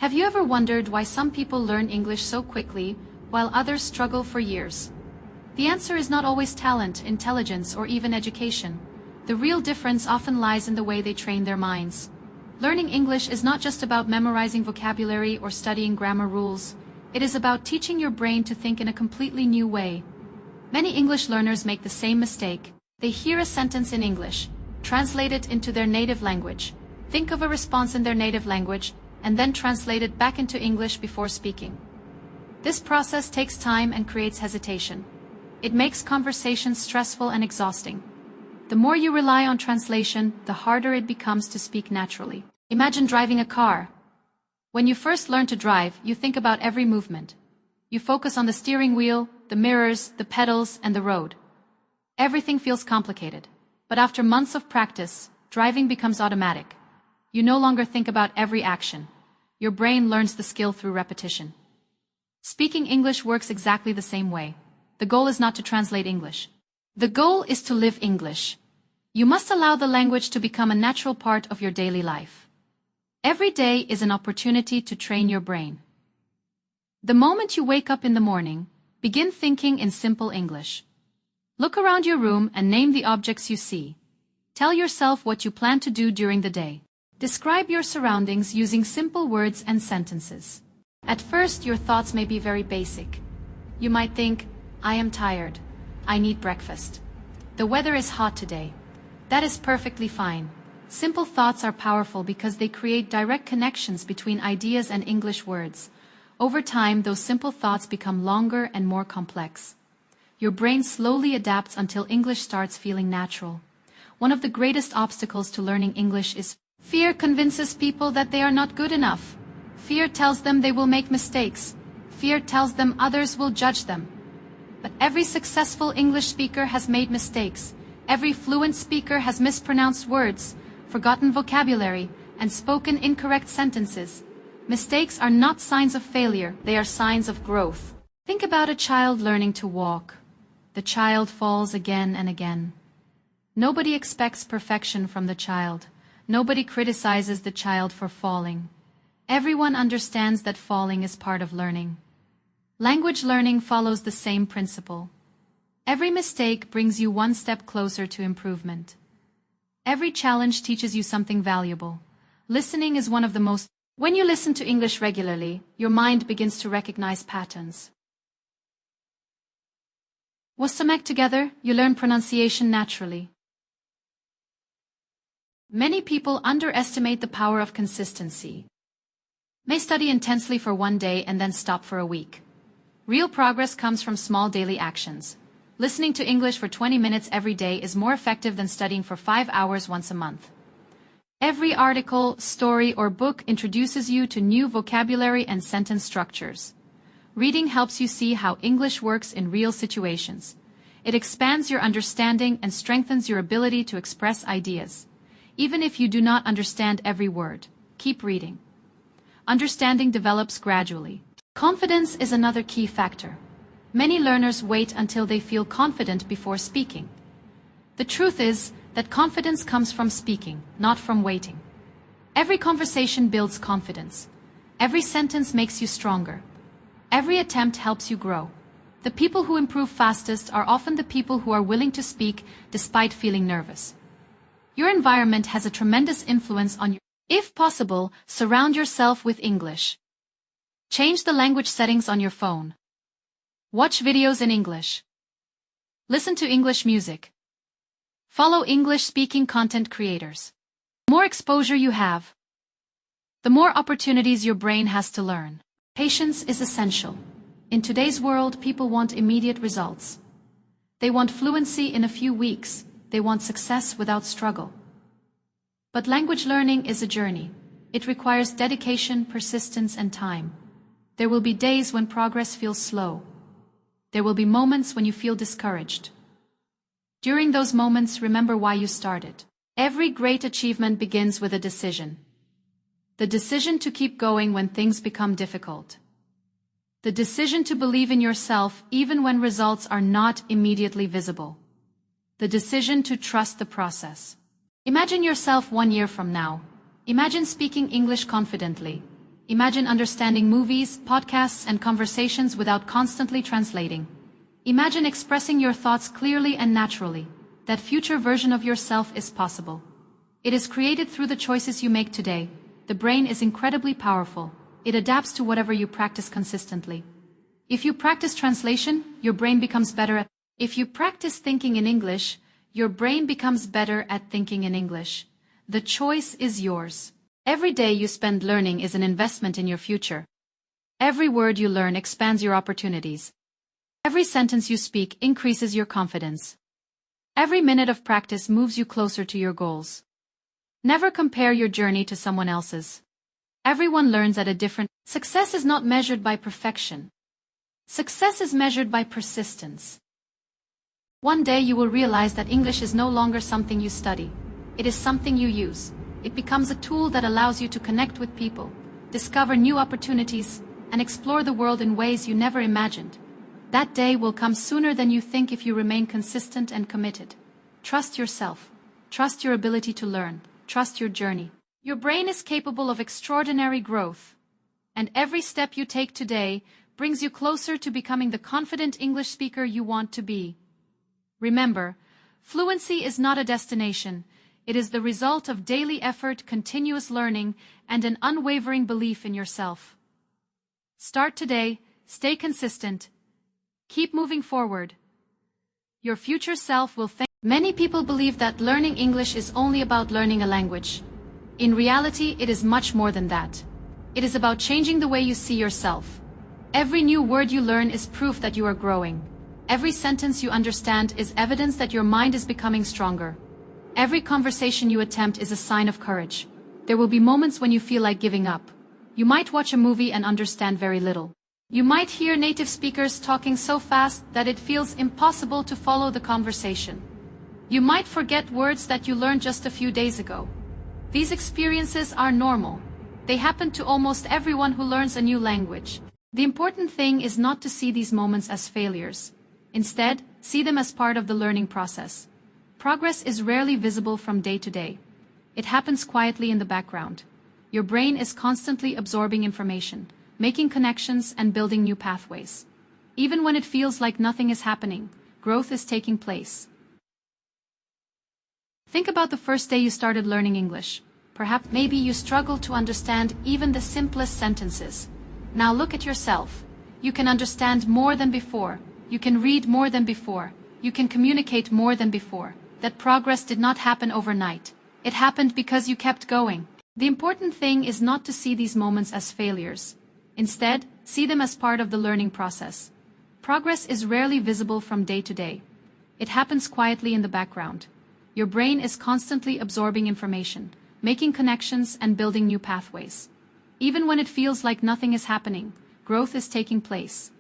Have you ever wondered why some people learn English so quickly, while others struggle for years? The answer is not always talent, intelligence, or even education. The real difference often lies in the way they train their minds. Learning English is not just about memorizing vocabulary or studying grammar rules. It is about teaching your brain to think in a completely new way. Many English learners make the same mistake. They hear a sentence in English, translate it into their native language, think of a response in their native language, and then translate it back into English before speaking. This process takes time and creates hesitation. It makes conversations stressful and exhausting. The more you rely on translation, the harder it becomes to speak naturally. Imagine driving a car. When you first learn to drive, you think about every movement. You focus on the steering wheel, the mirrors, the pedals, and the road. Everything feels complicated. But after months of practice, driving becomes automatic. You no longer think about every action. Your brain learns the skill through repetition. Speaking English works exactly the same way. The goal is not to translate English. The goal is to live English. You must allow the language to become a natural part of your daily life. Every day is an opportunity to train your brain. The moment you wake up in the morning, begin thinking in simple English. Look around your room and name the objects you see. Tell yourself what you plan to do during the day. Describe your surroundings using simple words and sentences. At first, your thoughts may be very basic. You might think, I am tired. I need breakfast. The weather is hot today. That is perfectly fine. Simple thoughts are powerful because they create direct connections between ideas and English words. Over time, those simple thoughts become longer and more complex. Your brain slowly adapts until English starts feeling natural. One of the greatest obstacles to learning English is fear. Convinces people that they are not good enough. Fear tells them they will make mistakes. Fear tells them others will judge them. But every successful English speaker has made mistakes. Every fluent speaker has mispronounced words, forgotten vocabulary, and spoken incorrect sentences. Mistakes are not signs of failure, they are signs of growth. Think about a child learning to walk. The child falls again and again. Nobody expects perfection from the child. Nobody criticizes the child for falling. Everyone understands that falling is part of learning. Language learning follows the same principle. Every mistake brings you one step closer to improvement. Every challenge teaches you something valuable. Listening is one of the most. When you listen to English regularly, your mind begins to recognize patterns. Wasamek together, you learn pronunciation naturally. Many people underestimate the power of consistency. May study intensely for one day and then stop for a week. Real progress comes from small daily actions. Listening to English for 20 minutes every day is more effective than studying for 5 hours once a month. Every article, story, or book introduces you to new vocabulary and sentence structures. Reading helps you see how English works in real situations. It expands your understanding and strengthens your ability to express ideas. Even if you do not understand every word, keep reading. Understanding develops gradually. Confidence is another key factor. Many learners wait until they feel confident before speaking. The truth is that confidence comes from speaking, not from waiting. Every conversation builds confidence. Every sentence makes you stronger. Every attempt helps you grow. The people who improve fastest are often the people who are willing to speak despite feeling nervous. Your environment has a tremendous influence on you. If possible, surround yourself with English. Change the language settings on your phone. Watch videos in English. Listen to English music. Follow English-speaking content creators. The more exposure you have, the more opportunities your brain has to learn. Patience is essential. In today's world, people want immediate results. They want fluency in a few weeks. They want success without struggle. But language learning is a journey. It requires dedication, persistence, and time. There will be days when progress feels slow. There will be moments when you feel discouraged. During those moments, remember why you started. Every great achievement begins with a decision. The decision to keep going when things become difficult. The decision to believe in yourself even when results are not immediately visible. The decision to trust the process. Imagine yourself 1 year from now. Imagine speaking English confidently. Imagine understanding movies, podcasts, and conversations without constantly translating. Imagine expressing your thoughts clearly and naturally. That future version of yourself is possible. It is created through the choices you make today. The brain is incredibly powerful. It adapts to whatever you practice consistently. If you practice translation, your brain becomes better at. If you practice thinking in English, your brain becomes better at thinking in English. The choice is yours. Every day you spend learning is an investment in your future. Every word you learn expands your opportunities. Every sentence you speak increases your confidence. Every minute of practice moves you closer to your goals. Never compare your journey to someone else's. Everyone learns at a different. Success is not measured by perfection. Success is measured by persistence. One day you will realize that English is no longer something you study. It is something you use. It becomes a tool that allows you to connect with people, discover new opportunities, and explore the world in ways you never imagined. That day will come sooner than you think if you remain consistent and committed. Trust yourself. Trust your ability to learn. Trust your journey. Your brain is capable of extraordinary growth. And every step you take today brings you closer to becoming the confident English speaker you want to be. Remember, fluency is not a destination. It is the result of daily effort, continuous learning, and an unwavering belief in yourself. Start today, stay consistent, keep moving forward. Your future self will thank. Many people believe that learning English is only about learning a language. In reality, it is much more than that. It is about changing the way you see yourself. Every new word you learn is proof that you are growing. Every sentence you understand is evidence that your mind is becoming stronger. Every conversation you attempt is a sign of courage. There will be moments when you feel like giving up. You might watch a movie and understand very little. You might hear native speakers talking so fast that it feels impossible to follow the conversation. You might forget words that you learned just a few days ago. These experiences are normal. They happen to almost everyone who learns a new language. The important thing is not to see these moments as failures. Instead, see them as part of the learning process. Progress is rarely visible from day to day. It happens quietly in the background. Your brain is constantly absorbing information, making connections and building new pathways. Even when it feels like nothing is happening, growth is taking place. Think about the first day you started learning English. Perhaps maybe you struggled to understand even the simplest sentences. Now look at yourself. You can understand more than before. You can read more than before. You can communicate more than before. That progress did not happen overnight. It happened because you kept going. The important thing is not to see these moments as failures. Instead, see them as part of the learning process. Progress is rarely visible from day to day. It happens quietly in the background. Your brain is constantly absorbing information, making connections and building new pathways. Even when it feels like nothing is happening, growth is taking place.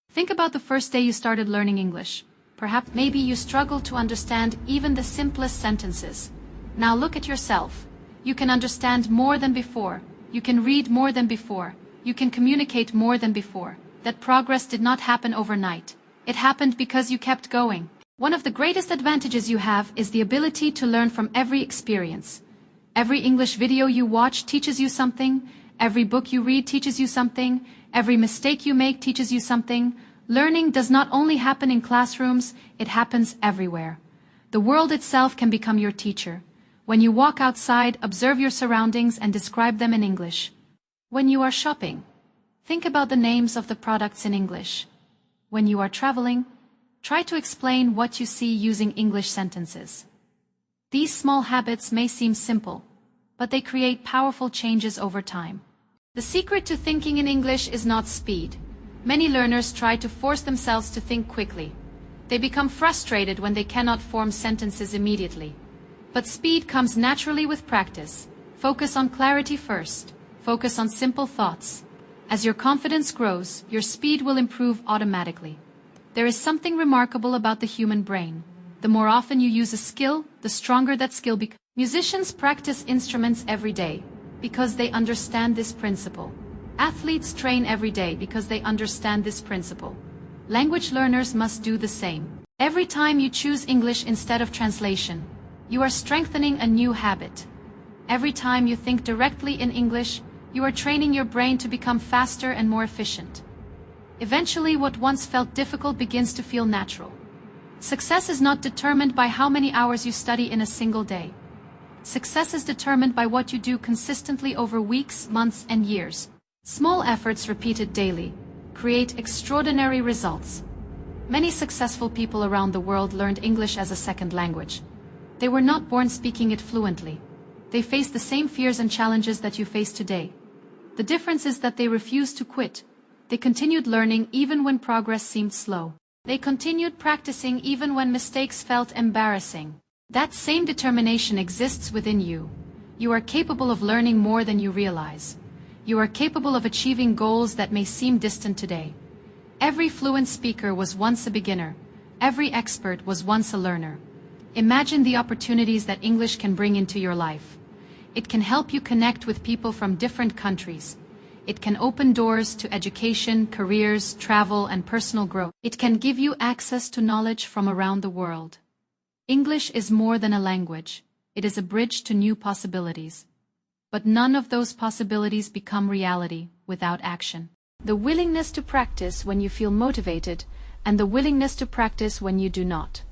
Think about the first day you started learning English. Perhaps maybe you struggled to understand even the simplest sentences. Now look at yourself. You can understand more than before. You can read more than before. You can communicate more than before. That progress did not happen overnight. It happened because you kept going. One of the greatest advantages you have is the ability to learn from every experience. Every English video you watch teaches you something. Every book you read teaches you something. Every mistake you make teaches you something. Learning does not only happen in classrooms, it happens everywhere. The world itself can become your teacher. When you walk outside, observe your surroundings and describe them in English. When you are shopping, think about the names of the products in English. When you are traveling, try to explain what you see using English sentences. These small habits may seem simple, but they create powerful changes over time. The secret to thinking in English is not speed. Many learners try to force themselves to think quickly. They become frustrated when they cannot form sentences immediately. But speed comes naturally with practice. Focus on clarity first. Focus on simple thoughts. As your confidence grows, your speed will improve automatically. There is something remarkable about the human brain. The more often you use a skill, the stronger that skill becomes. Musicians practice instruments every day because they understand this principle. Athletes train every day because they understand this principle. Language learners must do the same. Every time you choose English instead of translation, you are strengthening a new habit. Every time you think directly in English, you are training your brain to become faster and more efficient. Eventually, what once felt difficult begins to feel natural. Success is not determined by how many hours you study in a single day. Success is determined by what you do consistently over weeks, months, and years. Small efforts repeated daily create extraordinary results. Many successful people around the world learned English as a second language. They were not born speaking it fluently. They faced the same fears and challenges that you face today. The difference is that they refused to quit. They continued learning even when progress seemed slow. They continued practicing even when mistakes felt embarrassing. That same determination exists within you. You are capable of learning more than you realize. You are capable of achieving goals that may seem distant today. Every fluent speaker was once a beginner. Every expert was once a learner. Imagine the opportunities that English can bring into your life. It can help you connect with people from different countries. It can open doors to education, careers, travel, and personal growth. It can give you access to knowledge from around the world. English is more than a language. It is a bridge to new possibilities. But none of those possibilities become reality without action. The willingness to practice when you feel motivated, and the willingness to practice when you do not.